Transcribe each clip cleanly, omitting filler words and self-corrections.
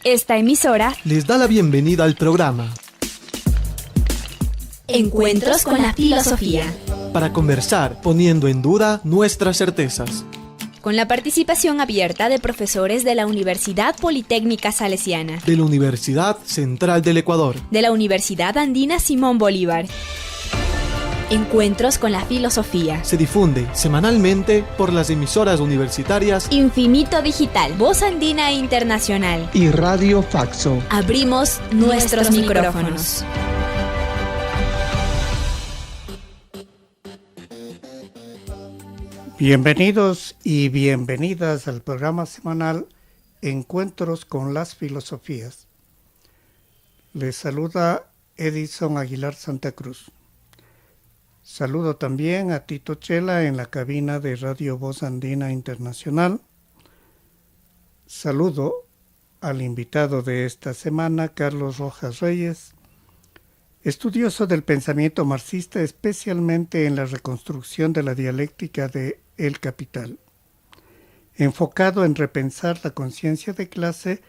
Esta emisora les da la bienvenida al programa Encuentros con la Filosofía, para conversar poniendo en duda nuestras certezas, con la participación abierta de profesores de la Universidad Politécnica Salesiana, de la Universidad Central del Ecuador, de la Universidad Andina Simón Bolívar. Encuentros con la Filosofía se difunde semanalmente por las emisoras universitarias Infinito Digital, Voz Andina Internacional y Radio Faxo. Abrimos nuestros micrófonos. Bienvenidos y bienvenidas al programa semanal Encuentros con las Filosofías. Les saluda Edison Aguilar Santa Cruz. Saludo también a Tito Chela en la cabina de Radio Voz Andina Internacional. Saludo al invitado de esta semana, Carlos Rojas Reyes, estudioso del pensamiento marxista, especialmente en la reconstrucción de la dialéctica de El Capital, enfocado en repensar la conciencia de clase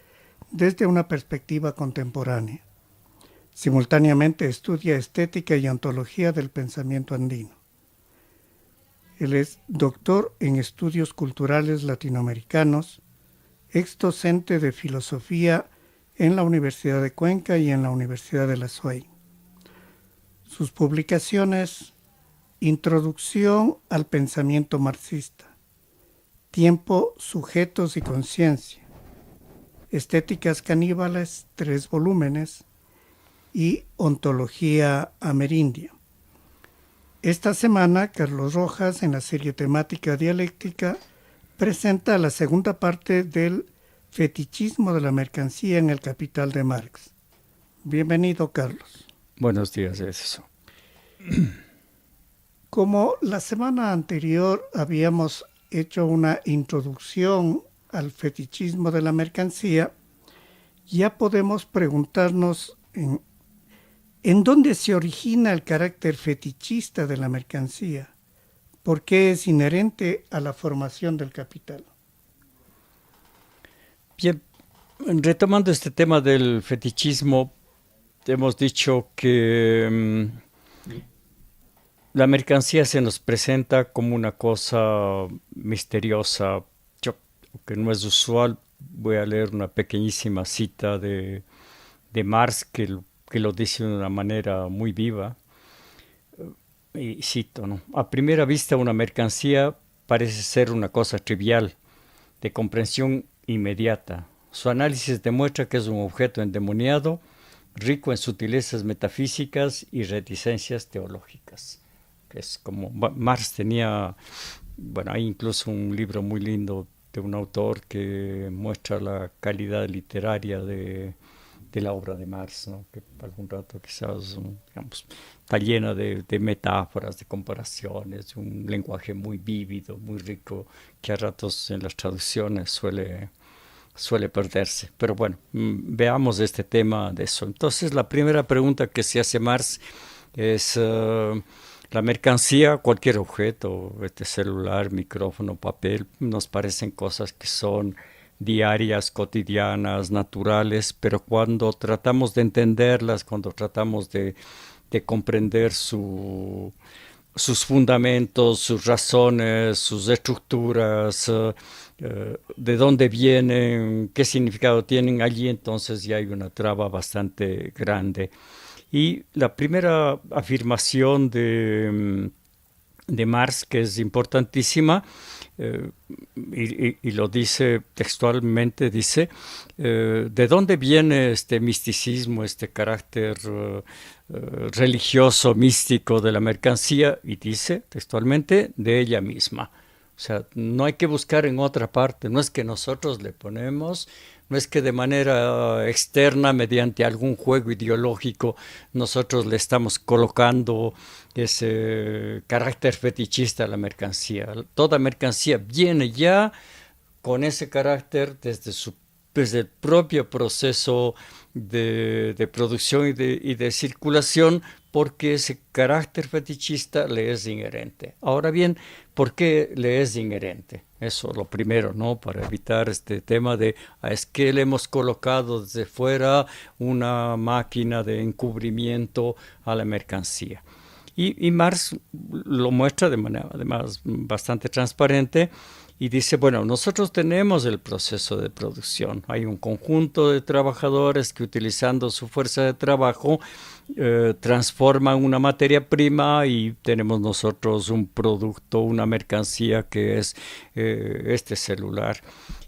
desde una perspectiva contemporánea. Simultáneamente estudia estética y ontología del pensamiento andino. Él es doctor en estudios culturales latinoamericanos, ex docente de filosofía en la Universidad de Cuenca y en la Universidad de la SUAY. Sus publicaciones: Introducción al pensamiento marxista, Tiempo, sujetos y conciencia, Estéticas caníbales, 3 volúmenes, y Ontología amerindia. Esta semana, Carlos Rojas, en la serie temática dialéctica, presenta la segunda parte del fetichismo de la mercancía en El Capital de Marx. Bienvenido, Carlos. Buenos días, eso. Como la semana anterior habíamos hecho una introducción al fetichismo de la mercancía, ya podemos preguntarnos ¿en dónde se origina el carácter fetichista de la mercancía? ¿Por qué es inherente a la formación del capital? Bien, retomando este tema del fetichismo, hemos dicho que la mercancía se nos presenta como una cosa misteriosa. Yo, que no es usual, voy a leer una pequeñísima cita de Marx que lo dice de una manera muy viva. Y cito, ¿no? A primera vista una mercancía parece ser una cosa trivial, de comprensión inmediata. Su análisis demuestra que es un objeto endemoniado, rico en sutilezas metafísicas y reticencias teológicas. Es como Marx tenía, bueno, hay incluso un libro muy lindo de un autor que muestra la calidad literaria de la obra de Marx, ¿no? Que algún rato quizás, digamos, está llena de metáforas, de comparaciones, un lenguaje muy vívido, muy rico, que a ratos en las traducciones suele perderse. Pero bueno, veamos este tema de eso. Entonces, la primera pregunta que se hace Marx es la mercancía, cualquier objeto, celular, micrófono, papel, nos parecen cosas que son diarias, cotidianas, naturales, pero cuando tratamos de entenderlas, cuando tratamos de comprender sus fundamentos, sus razones, sus estructuras, de dónde vienen, qué significado tienen, allí entonces ya hay una traba bastante grande. Y la primera afirmación de Marx, que es importantísima, y lo dice textualmente, dice, ¿de dónde viene este misticismo, este carácter religioso, místico de la mercancía? Y dice textualmente, de ella misma. O sea, no hay que buscar en otra parte, no es que nosotros le ponemos, no es que de manera externa, mediante algún juego ideológico, nosotros le estamos colocando ese carácter fetichista a la mercancía. Toda mercancía viene ya con ese carácter desde el propio proceso de producción y de circulación, porque ese carácter fetichista le es inherente. Ahora bien, ¿por qué le es inherente? Eso lo primero, ¿no? Para evitar este tema de es que le hemos colocado desde fuera una máquina de encubrimiento a la mercancía. Y Marx lo muestra de manera además bastante transparente y dice, bueno, nosotros tenemos el proceso de producción. Hay un conjunto de trabajadores que utilizando su fuerza de trabajo transforman una materia prima y tenemos nosotros un producto, una mercancía que es este celular.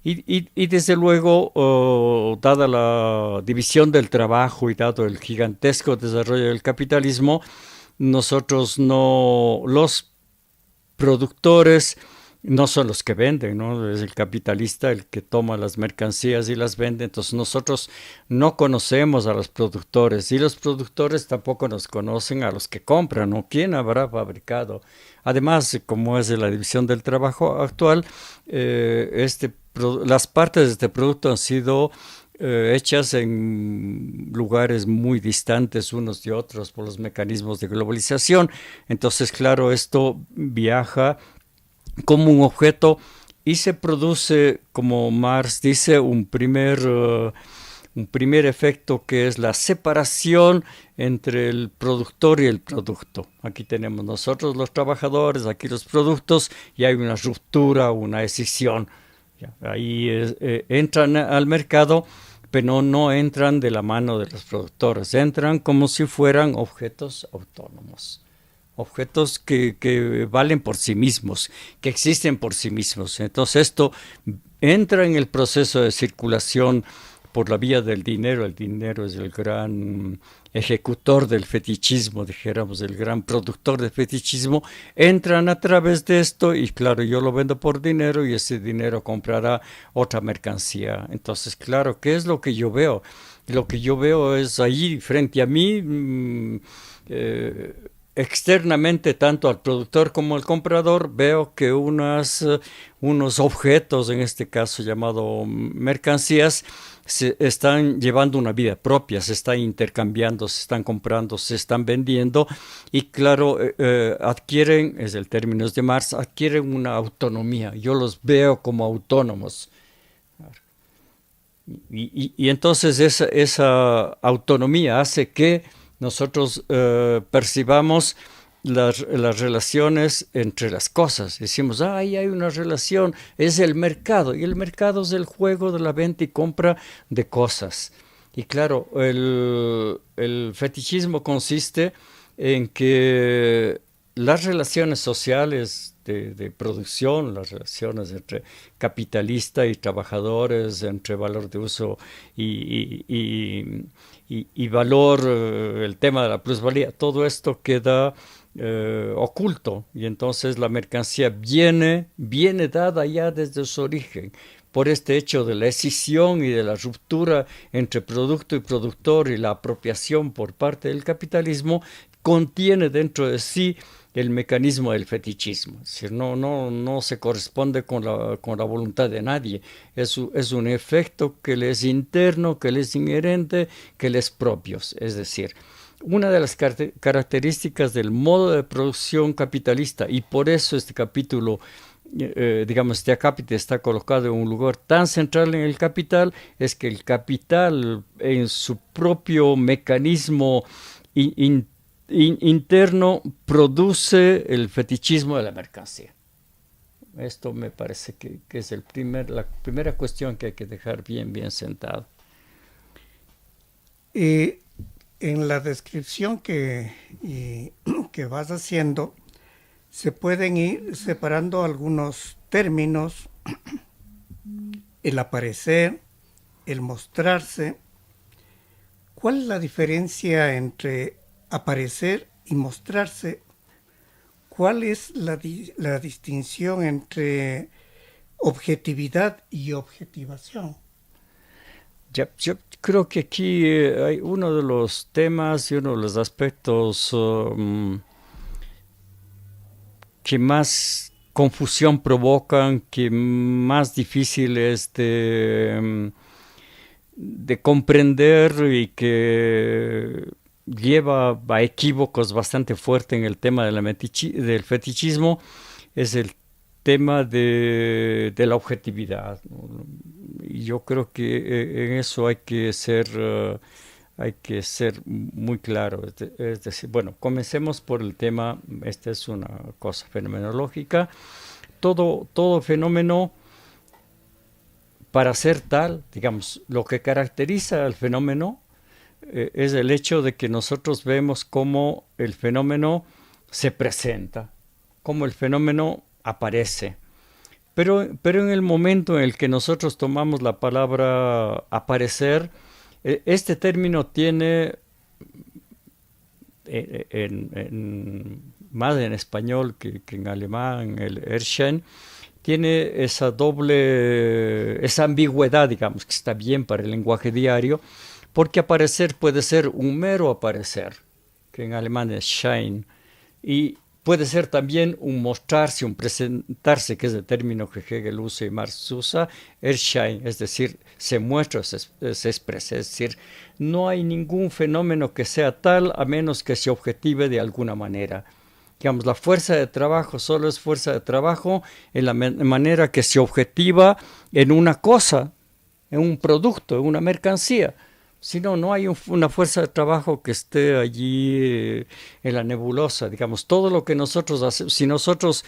Y desde luego, dada la división del trabajo y dado el gigantesco desarrollo del capitalismo, nosotros no, los productores no son los que venden, ¿no? Es el capitalista el que toma las mercancías y las vende. Entonces nosotros no conocemos a los productores y los productores tampoco nos conocen a los que compran, ¿no? ¿Quién habrá fabricado? Además, como es de la división del trabajo actual, las partes de este producto han sido hechas en lugares muy distantes unos de otros por los mecanismos de globalización. Entonces, claro, esto viaja como un objeto y se produce, como Marx dice, un primer efecto que es la separación entre el productor y el producto. Aquí tenemos nosotros los trabajadores, aquí los productos, y hay una ruptura, una escisión. Ahí entran al mercado, pero no entran de la mano de los productores, entran como si fueran objetos autónomos. Objetos que valen por sí mismos, que existen por sí mismos. Entonces esto entra en el proceso de circulación por la vía del dinero. El dinero es el gran ejecutor del fetichismo, dijéramos, el gran productor del fetichismo. Entran a través de esto y claro, yo lo vendo por dinero y ese dinero comprará otra mercancía. Entonces, claro, ¿qué es lo que yo veo? Lo que yo veo es ahí frente a mí, externamente, tanto al productor como al comprador, veo que unos objetos, en este caso llamado mercancías, se están llevando una vida propia, se están intercambiando, se están comprando, se están vendiendo y claro, adquieren, es el término de Marx, adquieren una autonomía. Yo los veo como autónomos. Y entonces esa autonomía hace que nosotros percibamos las relaciones entre las cosas. Decimos, ahí hay una relación, es el mercado, y el mercado es el juego de la venta y compra de cosas. Y claro, el fetichismo consiste en que las relaciones sociales de producción, las relaciones entre capitalista y trabajadores, entre valor de uso y valor, el tema de la plusvalía, todo esto queda oculto y entonces la mercancía viene dada ya desde su origen por este hecho de la escisión y de la ruptura entre producto y productor y la apropiación por parte del capitalismo, contiene dentro de sí el mecanismo del fetichismo. Es decir, no se corresponde con la voluntad de nadie. Es un efecto que le es interno, que le es inherente, que le es propio. Es decir, una de las características del modo de producción capitalista, y por eso este capítulo, este acápite está colocado en un lugar tan central en el capital, es que el capital en su propio mecanismo interno produce el fetichismo de la mercancía. Esto me parece que es la primera cuestión que hay que dejar bien sentado. En la descripción que vas haciendo, se pueden ir separando algunos términos: el aparecer, el mostrarse. ¿Cuál es la diferencia entre aparecer y mostrarse? ¿Cuál es la distinción entre objetividad y objetivación? Yo creo que aquí hay uno de los temas y uno de los aspectos que más confusión provocan, que más difíciles de comprender y que lleva a equívocos bastante fuerte en el tema de del fetichismo es el tema de la objetividad, ¿no? Y yo creo que en eso hay que ser muy claro. Es decir, bueno, comencemos por el tema, esta es una cosa fenomenológica. Todo fenómeno, para ser tal, digamos, lo que caracteriza al fenómeno es el hecho de que nosotros vemos cómo el fenómeno se presenta, cómo el fenómeno aparece. Pero en el momento en el que nosotros tomamos la palabra aparecer, este término tiene, más en español que en alemán, el Erschein, tiene esa ambigüedad, digamos, que está bien para el lenguaje diario, porque aparecer puede ser un mero aparecer, que en alemán es Schein, y puede ser también un mostrarse, un presentarse, que es el término que Hegel usa y Marx usa, Erschein, es decir, se muestra, se expresa, es decir, no hay ningún fenómeno que sea tal a menos que se objetive de alguna manera. Digamos, la fuerza de trabajo solo es fuerza de trabajo en la manera que se objetiva en una cosa, en un producto, en una mercancía. Si no, no hay una fuerza de trabajo que esté allí en la nebulosa. Digamos, todo lo que nosotros hacemos, si nosotros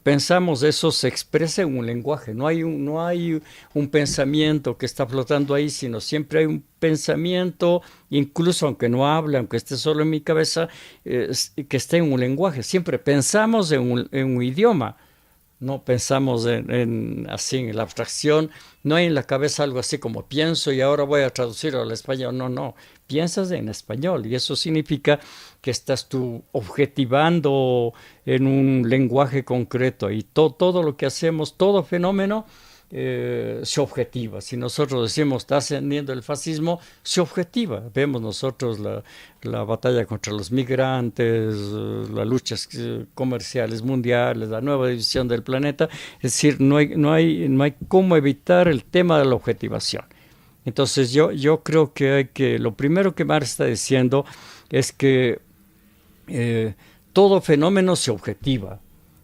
pensamos eso, se expresa en un lenguaje. No hay un pensamiento que está flotando ahí, sino siempre hay un pensamiento, incluso aunque no hable, aunque esté solo en mi cabeza, que esté en un lenguaje. Siempre pensamos en un idioma. No pensamos así en la abstracción, no hay en la cabeza algo así como pienso y ahora voy a traducirlo al español. No, piensas en español y eso significa que estás tú objetivando en un lenguaje concreto y todo lo que hacemos, todo fenómeno se objetiva. Si nosotros decimos está ascendiendo el fascismo, se objetiva. Vemos nosotros la batalla contra los migrantes, las luchas comerciales mundiales, la nueva división del planeta. Es decir, no hay cómo evitar el tema de la objetivación. Entonces yo creo que lo primero que Marx está diciendo es que todo fenómeno se objetiva.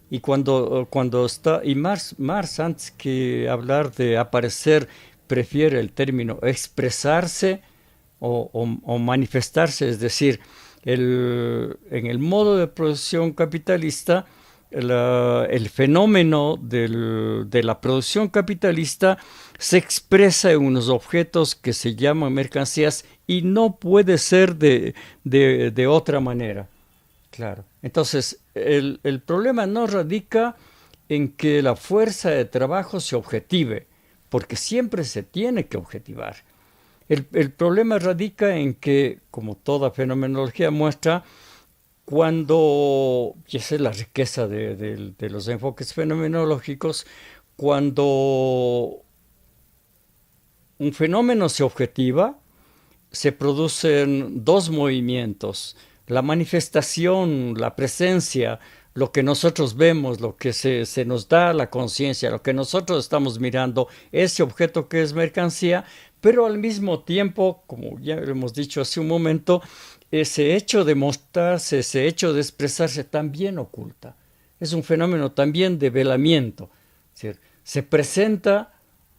Y cuando está, y Marx antes que hablar de aparecer, prefiere el término expresarse o manifestarse, es decir, en el modo de producción capitalista, el fenómeno de la producción capitalista se expresa en unos objetos que se llaman mercancías y no puede ser de otra manera. Claro. Entonces, el problema no radica en que la fuerza de trabajo se objetive, porque siempre se tiene que objetivar. El problema radica en que, como toda fenomenología muestra, y esa es la riqueza de los enfoques fenomenológicos, cuando un fenómeno se objetiva, se producen dos movimientos. La manifestación, la presencia, lo que nosotros vemos, lo que se nos da la conciencia, lo que nosotros estamos mirando, ese objeto que es mercancía, pero al mismo tiempo, como ya hemos dicho hace un momento, ese hecho de mostrarse, ese hecho de expresarse también oculta. Es un fenómeno también de velamiento. Es decir, se presenta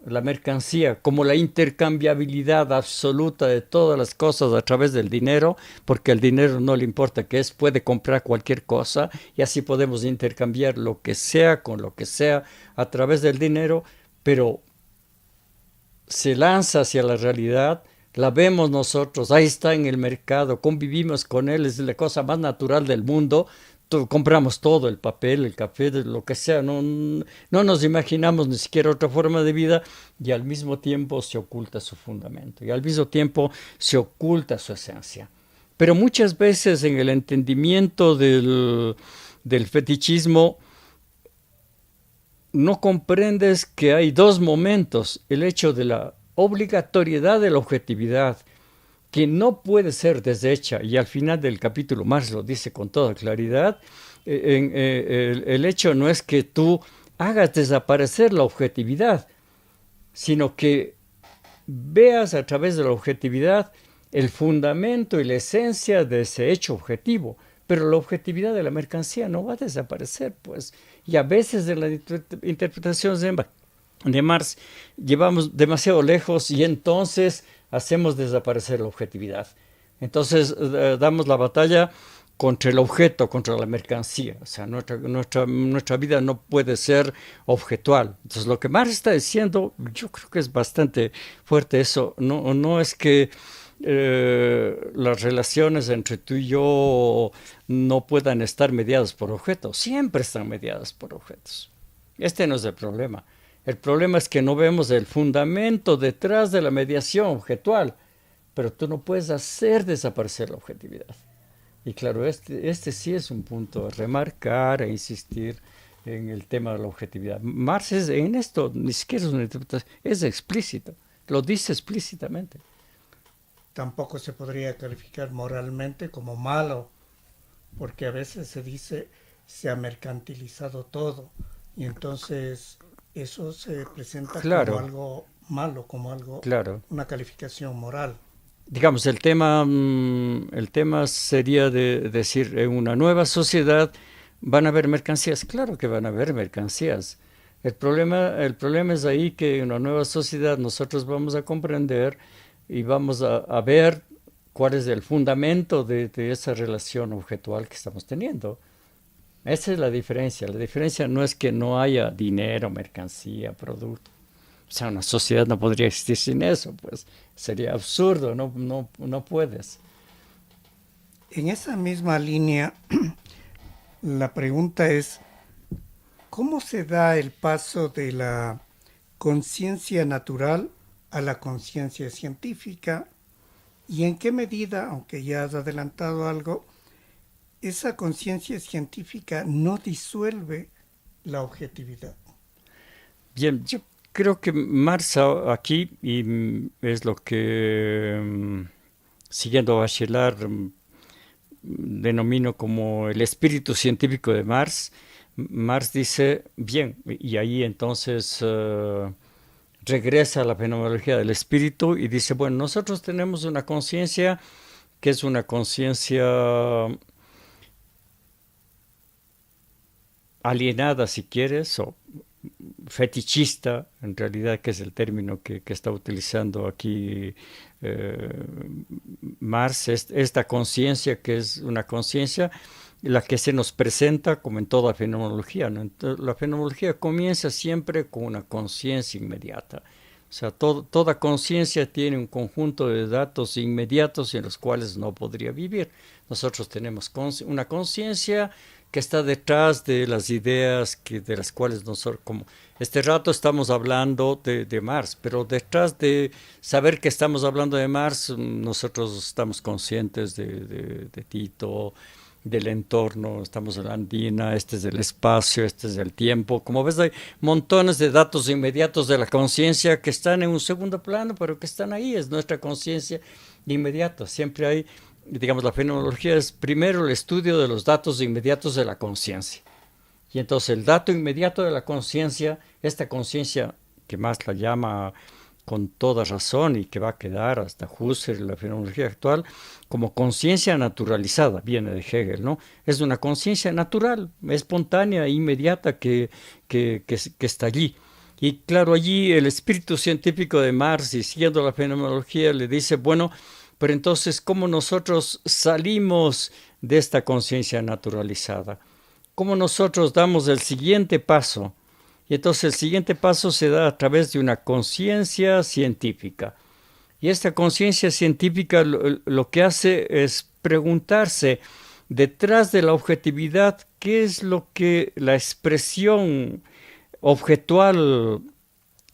la mercancía como la intercambiabilidad absoluta de todas las cosas a través del dinero, porque al dinero no le importa qué es, puede comprar cualquier cosa y así podemos intercambiar lo que sea con lo que sea a través del dinero, pero se lanza hacia la realidad, la vemos nosotros, ahí está en el mercado, convivimos con él, es la cosa más natural del mundo. Compramos todo, el papel, el café, lo que sea, no nos imaginamos ni siquiera otra forma de vida y al mismo tiempo se oculta su fundamento y al mismo tiempo se oculta su esencia. Pero muchas veces en el entendimiento del fetichismo no comprendes que hay dos momentos, el hecho de la obligatoriedad de la objetividad, que no puede ser deshecha, y al final del capítulo Marx lo dice con toda claridad, el hecho no es que tú hagas desaparecer la objetividad, sino que veas a través de la objetividad el fundamento y la esencia de ese hecho objetivo. Pero la objetividad de la mercancía no va a desaparecer, pues. Y a veces de las interpretaciones de Marx llevamos demasiado lejos y entonces hacemos desaparecer la objetividad. Entonces damos la batalla contra el objeto, contra la mercancía. O sea, nuestra vida no puede ser objetual. Entonces, lo que Marx está diciendo, yo creo que es bastante fuerte eso. No es que las relaciones entre tú y yo no puedan estar mediadas por objetos. Siempre están mediadas por objetos. Este no es el problema. El problema es que no vemos el fundamento detrás de la mediación objetual. Pero tú no puedes hacer desaparecer la objetividad. Y claro, este sí es un punto a remarcar, a insistir en el tema de la objetividad. Marx en esto ni siquiera es una interpretación, es explícito, lo dice explícitamente. Tampoco se podría calificar moralmente como malo, porque a veces se dice se ha mercantilizado todo, y entonces eso se presenta como algo malo, como algo, una calificación moral. Digamos, el tema sería de decir, en una nueva sociedad van a haber mercancías. Claro que van a haber mercancías. El problema es ahí que en una nueva sociedad nosotros vamos a comprender y vamos a ver cuál es el fundamento de esa relación objetual que estamos teniendo. Esa es la diferencia. La diferencia no es que no haya dinero, mercancía, producto. O sea, una sociedad no podría existir sin eso, pues sería absurdo, no puedes. En esa misma línea, la pregunta es, ¿cómo se da el paso de la conciencia natural a la conciencia científica? ¿Y en qué medida, aunque ya has adelantado algo, esa conciencia científica no disuelve la objetividad? Bien, yo creo que Marx aquí, y es lo que, siguiendo a Bachelard, denomino como el espíritu científico de Marx. Marx dice, bien, y ahí entonces regresa a la fenomenología del espíritu y dice, bueno, nosotros tenemos una conciencia que es una conciencia alienada, si quieres, o fetichista, en realidad, que es el término que está utilizando aquí Marx, esta conciencia que es una conciencia la que se nos presenta como en toda fenomenología, ¿no? Entonces, la fenomenología comienza siempre con una conciencia inmediata. O sea, toda conciencia tiene un conjunto de datos inmediatos en los cuales no podría vivir. Nosotros tenemos una conciencia que está detrás de las ideas de las cuales nosotros, como este rato estamos hablando de Marx, pero detrás de saber que estamos hablando de Marx, nosotros estamos conscientes de Tito, del entorno, estamos en la andina, este es el espacio, este es el tiempo. Como ves, hay montones de datos inmediatos de la conciencia que están en un segundo plano, pero que están ahí, es nuestra conciencia inmediata. Siempre hay, digamos, la fenomenología es primero el estudio de los datos inmediatos de la conciencia. Y entonces el dato inmediato de la conciencia, esta conciencia que Marx la llama con toda razón y que va a quedar hasta Husserl en la fenomenología actual, como conciencia naturalizada, viene de Hegel, ¿no? Es una conciencia natural, espontánea, inmediata que está allí. Y claro, allí el espíritu científico de Marx, y siguiendo la fenomenología, le dice, bueno, pero entonces, ¿cómo nosotros salimos de esta conciencia naturalizada? ¿Cómo nosotros damos el siguiente paso? Y entonces el siguiente paso se da a través de una conciencia científica. Y esta conciencia científica lo que hace es preguntarse, detrás de la objetividad, ¿qué es lo que la expresión objetual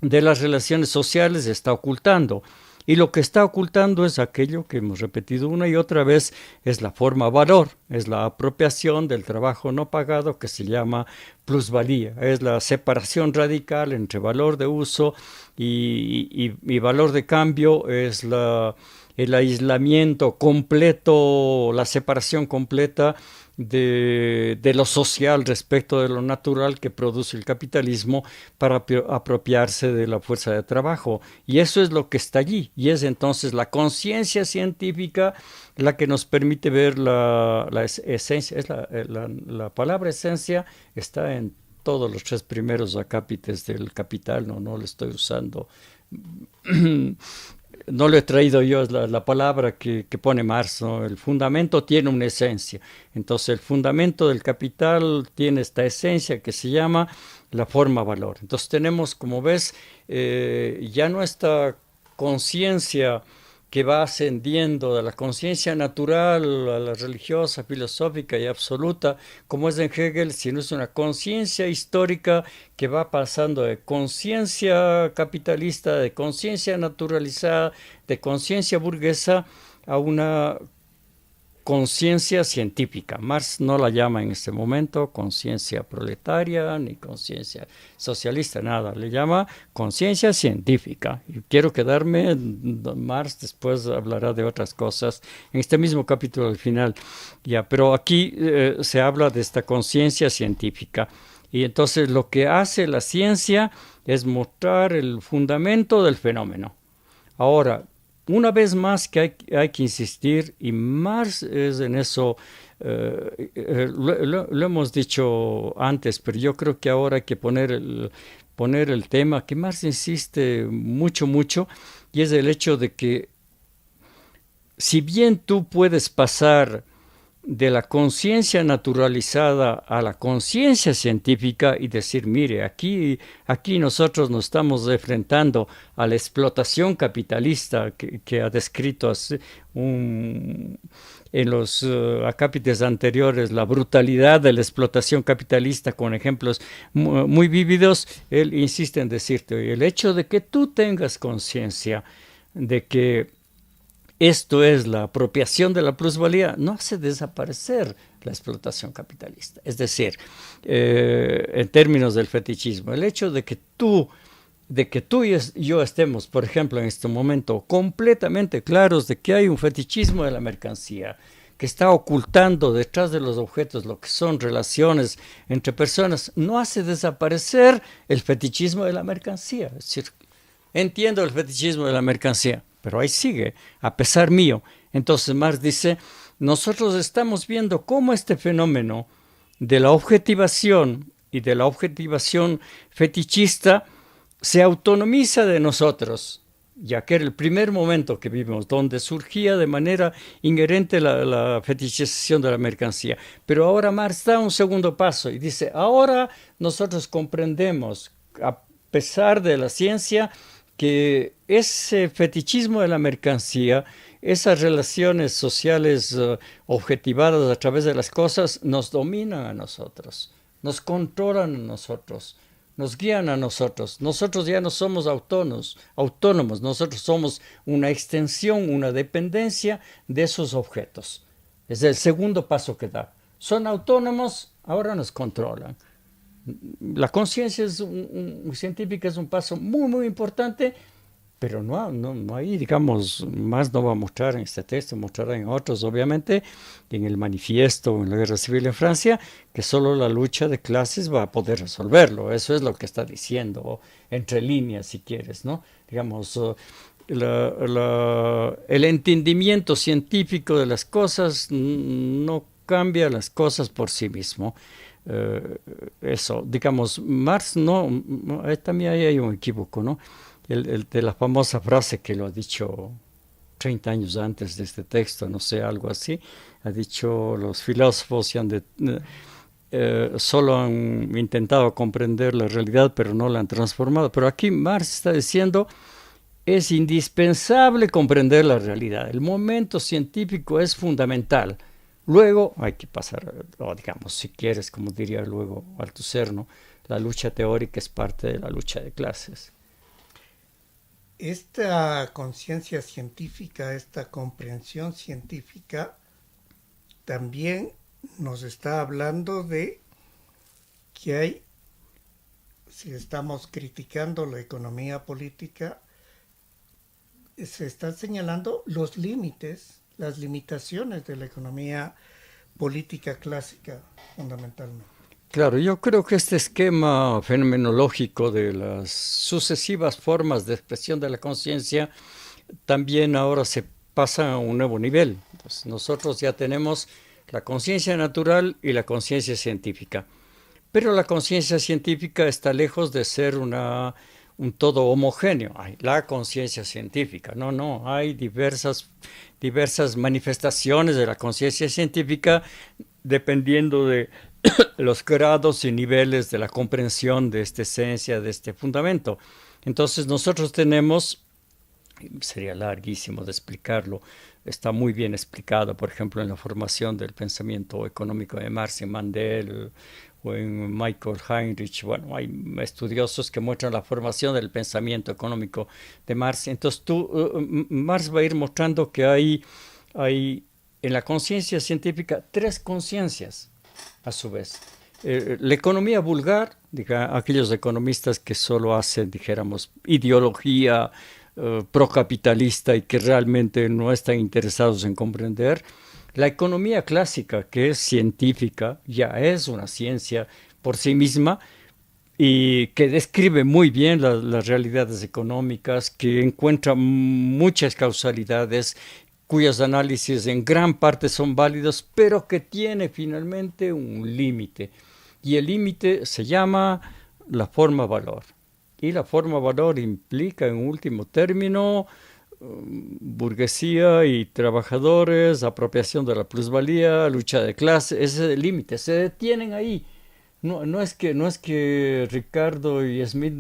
de las relaciones sociales está ocultando? Y lo que está ocultando es aquello que hemos repetido una y otra vez, es la forma valor, es la apropiación del trabajo no pagado que se llama plusvalía, es la separación radical entre valor de uso y valor de cambio, es la el aislamiento completo, la separación completa de lo social respecto de lo natural que produce el capitalismo para apropiarse de la fuerza de trabajo. Y eso es lo que está allí. Y es entonces la conciencia científica la que nos permite ver la esencia. La palabra esencia está en todos los 3 primeros acápites del Capital, no lo estoy usando. No lo he traído yo, es la palabra que pone Marx, ¿no? El fundamento tiene una esencia. Entonces el fundamento del Capital tiene esta esencia que se llama la forma valor. Entonces tenemos, como ves, ya nuestra conciencia que va ascendiendo de la conciencia natural a la religiosa, filosófica y absoluta, como es en Hegel, sino es una conciencia histórica que va pasando de conciencia capitalista, de conciencia naturalizada, de conciencia burguesa, a una conciencia científica. Marx no la llama en este momento conciencia proletaria ni conciencia socialista, nada, le llama conciencia científica. Y quiero quedarme, Marx después hablará de otras cosas en este mismo capítulo al final, ya, pero aquí se habla de esta conciencia científica. Y entonces lo que hace la ciencia es mostrar el fundamento del fenómeno. Ahora, una vez más que hay que insistir, y Marx es en eso, lo hemos dicho antes, pero yo creo que ahora hay que poner el tema, que Marx insiste mucho, y es el hecho de que si bien tú puedes pasar de la conciencia naturalizada a la conciencia científica y decir, mire, aquí nosotros nos estamos enfrentando a la explotación capitalista que ha descrito en los acápites anteriores, la brutalidad de la explotación capitalista con ejemplos muy vívidos. Él insiste en decirte, el hecho de que tú tengas conciencia de que esto es la apropiación de la plusvalía, no hace desaparecer la explotación capitalista. Es decir, en términos del fetichismo, el hecho de que tú y yo estemos, por ejemplo, en este momento, completamente claros de que hay un fetichismo de la mercancía, que está ocultando detrás de los objetos lo que son relaciones entre personas, no hace desaparecer el fetichismo de la mercancía. Es decir, entiendo el fetichismo de la mercancía, pero ahí sigue, a pesar mío. Entonces Marx dice, nosotros estamos viendo cómo este fenómeno de la objetivación y de la objetivación fetichista se autonomiza de nosotros, ya que era el primer momento que vivimos, donde surgía de manera inherente la fetichización de la mercancía. Pero ahora Marx da un segundo paso y dice, ahora nosotros comprendemos, a pesar de la ciencia, que ese fetichismo de la mercancía, esas relaciones sociales objetivadas a través de las cosas, nos dominan a nosotros, nos controlan a nosotros, nos guían a nosotros. Nosotros ya no somos autónomos, nosotros somos una extensión, una dependencia de esos objetos. Es el segundo paso que da. Son autónomos, ahora nos controlan. La conciencia científica es un paso muy importante, pero no hay, digamos, más no va a mostrar en este texto, mostrará en otros, obviamente, en el manifiesto, en la Guerra Civil en Francia, que solo la lucha de clases va a poder resolverlo. Eso es lo que está diciendo, entre líneas, si quieres, ¿no? Digamos, el entendimiento científico de las cosas no cambia las cosas por sí mismo. Eso, digamos, Marx también hay un equívoco, ¿no? El de la famosa frase que lo ha dicho 30 años antes de este texto, no sé, algo así, ha dicho los filósofos solo han intentado comprender la realidad, pero no la han transformado. Pero aquí Marx está diciendo, es indispensable comprender la realidad, el momento científico es fundamental. Luego hay que pasar, digamos, si quieres, como diría luego Althusser, ¿no? La lucha teórica es parte de la lucha de clases. Esta conciencia científica, esta comprensión científica, también nos está hablando de que hay, si estamos criticando la economía política, se están señalando los límites, las limitaciones de la economía política clásica, fundamentalmente. Claro, yo creo que este esquema fenomenológico de las sucesivas formas de expresión de la conciencia también ahora se pasa a un nuevo nivel. Entonces, nosotros ya tenemos la conciencia natural y la conciencia científica. Pero la conciencia científica está lejos de ser un todo homogéneo. Hay la conciencia científica. No, hay diversas manifestaciones de la conciencia científica dependiendo de los grados y niveles de la comprensión de esta esencia, de este fundamento. Entonces nosotros tenemos, sería larguísimo de explicarlo, está muy bien explicado, por ejemplo, en la formación del pensamiento económico de Marx y Mandel, o en Michael Heinrich. Bueno, hay estudiosos que muestran la formación del pensamiento económico de Marx. Entonces Marx va a ir mostrando que hay en la conciencia científica tres conciencias, a su vez. La economía vulgar, aquellos economistas que solo hacen, dijéramos, ideología procapitalista y que realmente no están interesados en comprender. La economía clásica, que es científica, ya es una ciencia por sí misma y que describe muy bien las realidades económicas, que encuentra muchas causalidades cuyos análisis en gran parte son válidos, pero que tiene finalmente un límite. Y el límite se llama la forma valor. Y la forma valor implica, en último término, burguesía y trabajadores, apropiación de la plusvalía, lucha de clase. Ese es el límite. Se detienen ahí. No es que Ricardo y Smith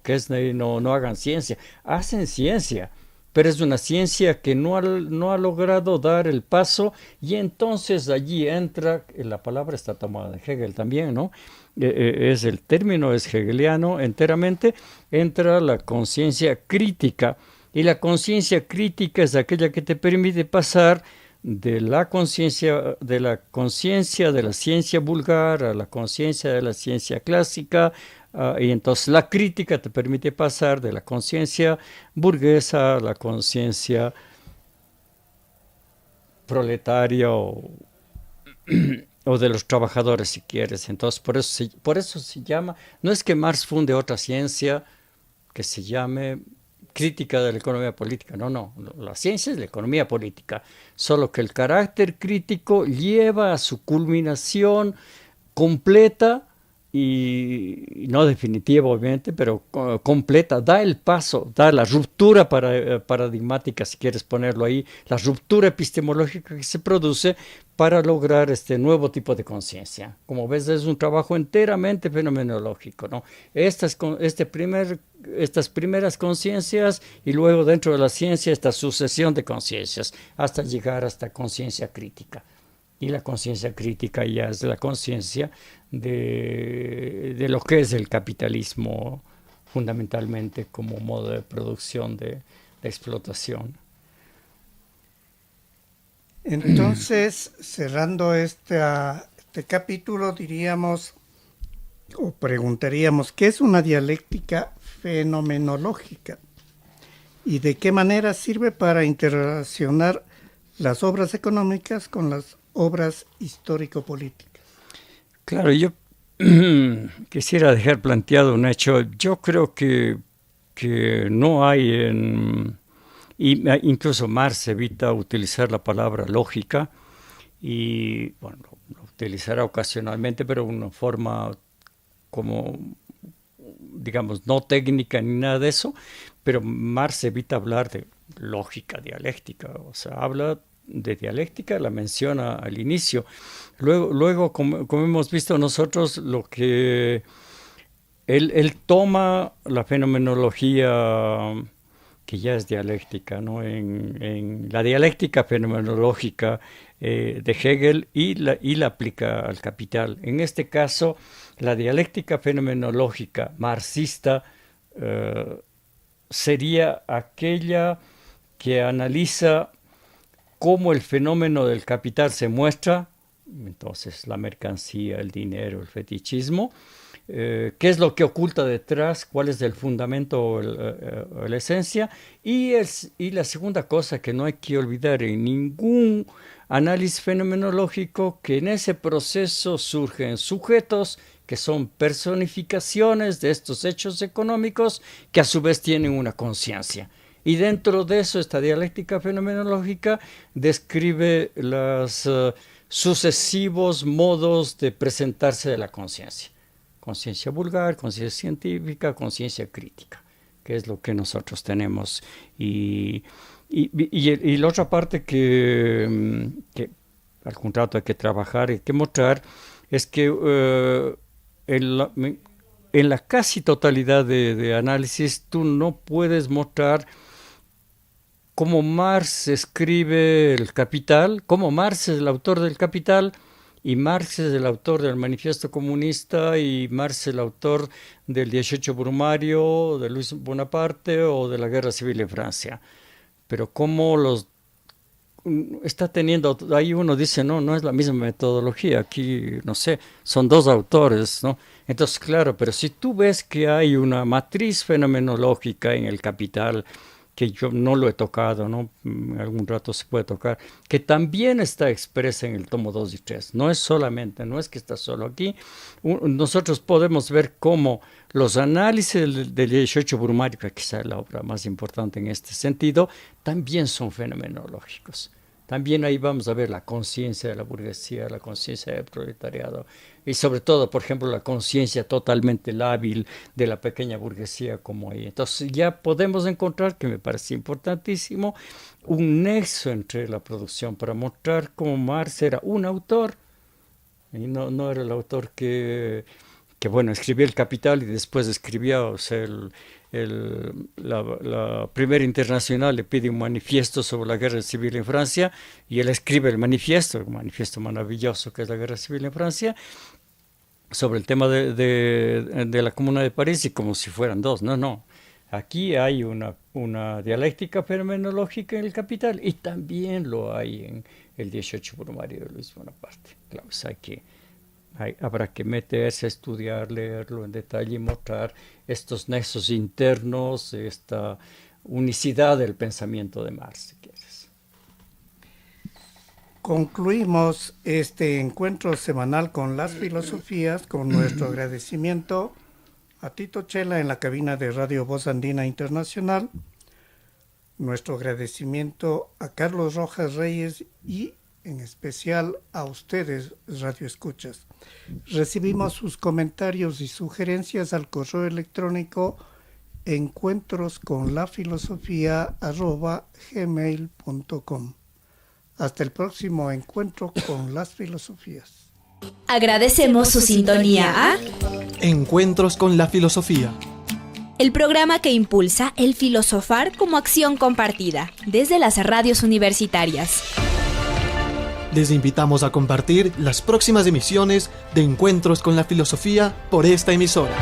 Kesney no hagan ciencia. Hacen ciencia. Pero es una ciencia que no ha logrado dar el paso, y entonces allí entra, la palabra está tomada de Hegel también, ¿no? El término es hegeliano enteramente, entra la conciencia crítica, y la conciencia crítica es aquella que te permite pasar de la conciencia de la ciencia vulgar a la conciencia de la ciencia clásica. Y entonces la crítica te permite pasar de la conciencia burguesa a la conciencia proletaria o de los trabajadores, si quieres. Entonces por eso se llama, no es que Marx funde otra ciencia que se llame crítica de la economía política, no, la ciencia es la economía política, solo que el carácter crítico lleva a su culminación completa y no definitiva, obviamente, pero completa, da el paso, da la ruptura paradigmática, si quieres ponerlo ahí, la ruptura epistemológica que se produce para lograr este nuevo tipo de conciencia. Como ves, es un trabajo enteramente fenomenológico, ¿no? Estas primeras conciencias y luego dentro de la ciencia esta sucesión de conciencias hasta llegar hasta conciencia crítica. Y la conciencia crítica ya es la conciencia de lo que es el capitalismo fundamentalmente como modo de producción de explotación. Entonces, cerrando este capítulo, diríamos o preguntaríamos, ¿qué es una dialéctica fenomenológica? ¿Y de qué manera sirve para interrelacionar las obras económicas con las obras histórico-políticas? Claro, yo quisiera dejar planteado un hecho. Yo creo que no hay incluso Marx evita utilizar la palabra lógica y, bueno, lo utilizará ocasionalmente, pero de una forma como, digamos, no técnica ni nada de eso, pero Marx evita hablar de lógica dialéctica, o sea, habla de dialéctica, la menciona al inicio. Luego como hemos visto nosotros, lo que él toma la fenomenología que ya es dialéctica, ¿no? En la dialéctica fenomenológica de Hegel y la aplica al Capital. En este caso, la dialéctica fenomenológica marxista sería aquella que analiza cómo el fenómeno del capital se muestra, entonces la mercancía, el dinero, el fetichismo, qué es lo que oculta detrás, cuál es el fundamento o la esencia. Y la segunda cosa que no hay que olvidar en ningún análisis fenomenológico, que en ese proceso surgen sujetos que son personificaciones de estos hechos económicos que a su vez tienen una conciencia. Y dentro de eso, esta dialéctica fenomenológica describe los sucesivos modos de presentarse de la conciencia. Conciencia vulgar, conciencia científica, conciencia crítica, que es lo que nosotros tenemos. Y la otra parte que al contrario hay que trabajar, hay que mostrar, es que en la casi totalidad de análisis tú no puedes mostrar cómo Marx escribe el Capital, cómo Marx es el autor del Capital, y Marx es el autor del Manifiesto Comunista, y Marx es el autor del 18 Brumario, de Luis Bonaparte o de la Guerra Civil en Francia. Pero cómo los está teniendo, ahí uno dice, no es la misma metodología, aquí, no sé, son dos autores, ¿no? Entonces, claro, pero si tú ves que hay una matriz fenomenológica en el Capital, que yo no lo he tocado, ¿no? Algún rato se puede tocar, que también está expresa en el tomo 2 y 3, no es que está solo aquí. Nosotros podemos ver cómo los análisis del 18 Brumario, que quizá es la obra más importante en este sentido, también son fenomenológicos. También ahí vamos a ver la conciencia de la burguesía, la conciencia del proletariado y sobre todo, por ejemplo, la conciencia totalmente lábil de la pequeña burguesía como ahí. Entonces ya podemos encontrar, que me parece importantísimo, un nexo entre la producción para mostrar cómo Marx era un autor y no era el autor que bueno, escribió el Capital y después escribió, o sea, la Primera Internacional le pide un manifiesto sobre la Guerra Civil en Francia y él escribe el manifiesto maravilloso que es la Guerra Civil en Francia, sobre el tema de la Comuna de París, y como si fueran dos. No. Aquí hay una dialéctica fenomenológica en el Capital y también lo hay en el 18 Brumario de Luis Bonaparte. Claro, habrá que meterse a estudiar, leerlo en detalle y mostrar estos nexos internos, esta unicidad del pensamiento de Marx, si quieres. Concluimos este encuentro semanal con las filosofías con nuestro agradecimiento a Tito Chela en la cabina de Radio Voz Andina Internacional, nuestro agradecimiento a Carlos Rojas Reyes y en especial a ustedes, Radio Escuchas. Recibimos sus comentarios y sugerencias al correo electrónico encuentrosconlafilosofía@gmail.com. Hasta el próximo encuentro con las filosofías. Agradecemos su sintonía a Encuentros con la filosofía. el programa que impulsa el filosofar como acción compartida desde las radios universitarias. Les invitamos a compartir las próximas emisiones de Encuentros con la filosofía por esta emisora.